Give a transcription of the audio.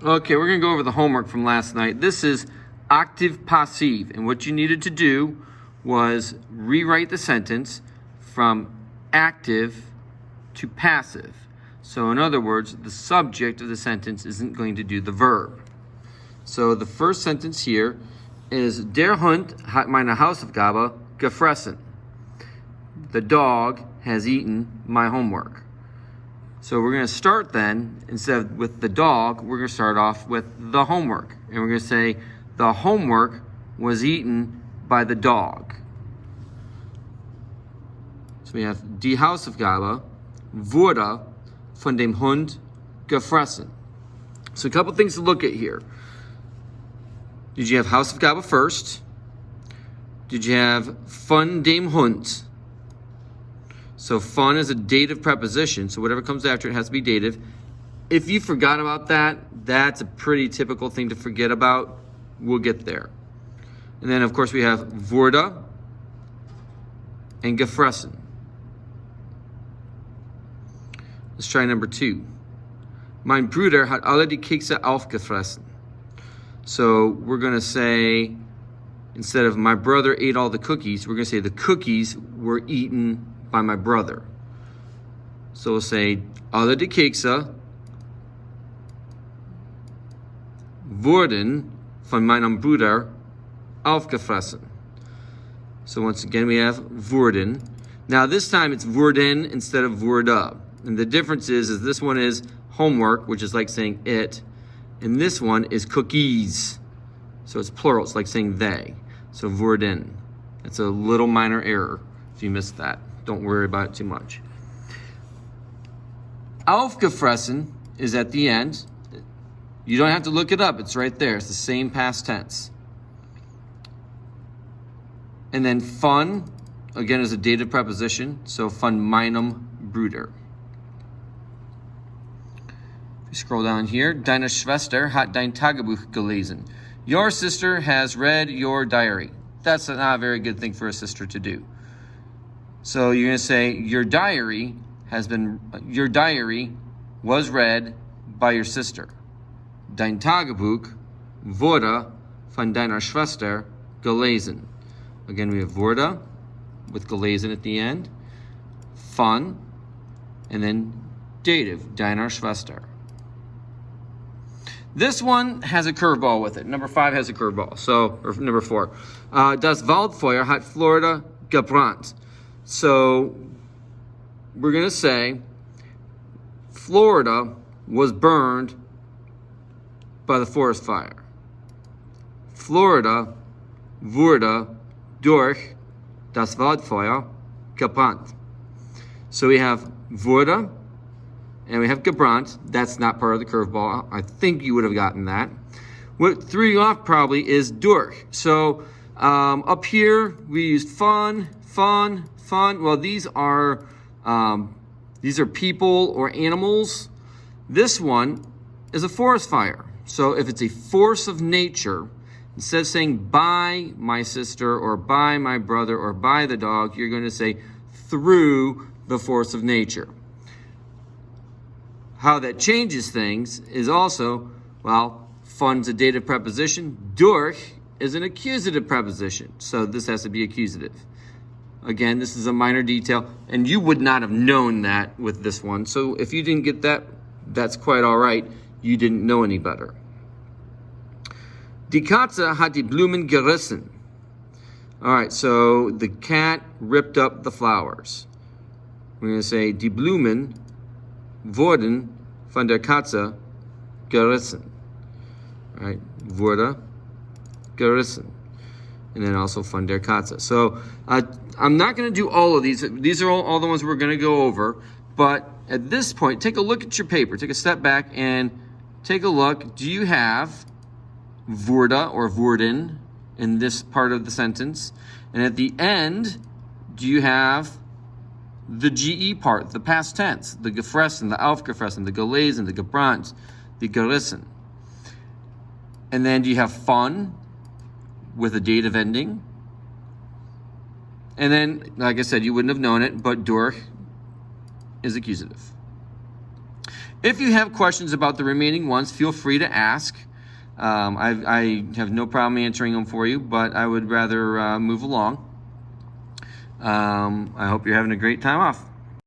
Okay, we're going to go over the homework from last night. This is active passive, and what you needed to do was rewrite the sentence from active to passive. So in other words, the subject of the sentence isn't going to do the verb. So the first sentence here is Der Hund hat meine Hausaufgabe gefressen. The dog has eaten my homework. So we're going to start then, instead of with the dog, we're going to start off with the homework. And we're going to say, the homework was eaten by the dog. So we have, die Hausaufgabe wurde von dem Hund gefressen. So a couple things to look at here. Did you have Hausaufgabe first? Did you have von dem Hund? So von is a dative preposition, so whatever comes after it has to be dative. If you forgot about that, that's a pretty typical thing to forget about. We'll get there. And then, of course, we have wurde and gefressen. Let's try number 2. Mein Bruder hat alle die Kekse aufgefressen. So we're going to say, instead of my brother ate all the cookies, we're going to say the cookies were eaten by my brother. So we'll say, alle die Kekse wurden von meinem Bruder aufgefressen. So once again, we have wurden. Now this time it's wurden instead of wurde. And the difference is this one is homework, which is like saying it. And this one is cookies. So it's plural, it's like saying they. So wurden. That's a little minor error if you missed that. Don't worry about it too much. Aufgefressen is at the end. You don't have to look it up. It's right there. It's the same past tense. And then von, again, is a dative preposition. So von meinem Bruder. If you scroll down here, deine Schwester hat dein Tagebuch gelesen. Your sister has read your diary. That's not a very good thing for a sister to do. So you're going to say, your diary was read by your sister. Dein Tagebuch wurde von deiner Schwester gelesen. Again, we have wurde with gelesen at the end, von, and then dative, deiner Schwester. This one has a curveball with it. Number 5 has a curveball. So, or number 4. Das Waldfeuer hat Florida gebrannt. So we're going to say Florida was burned by the forest fire. Florida wurde durch das Waldfeuer gebrannt. So we have wurde and we have gebrannt. That's not part of the curveball. I think you would have gotten that. What threw you off probably is durch. So up here we used von. Well, these are people or animals. This one is a forest fire. So if it's a force of nature, instead of saying by my sister or by my brother or by the dog, you're going to say through the force of nature. How that changes things is also, well, von's a dative preposition. Durch is an accusative preposition. So this has to be accusative. Again, this is a minor detail, and you would not have known that with this one. So if you didn't get that, that's quite all right. You didn't know any better. Die Katze hat die Blumen gerissen. All right, so the cat ripped up the flowers. We're going to say, die Blumen wurden von der Katze gerissen. All right, wurde gerissen. And then also von der Katze. So I'm not going to do all of these. These are all the ones we're going to go over. But at this point, take a look at your paper. Take a step back and take a look. Do you have wurde or wurden in this part of the sentence? And at the end, do you have the GE part, the past tense, the gefressen, the aufgefressen, the gelesen, the gebrannt, the gerissen? And then do you have von with a dative ending? And then, like I said, you wouldn't have known it, but durch is accusative. If you have questions about the remaining ones, feel free to ask. I have no problem answering them for you, but I would rather move along. I hope you're having a great time off.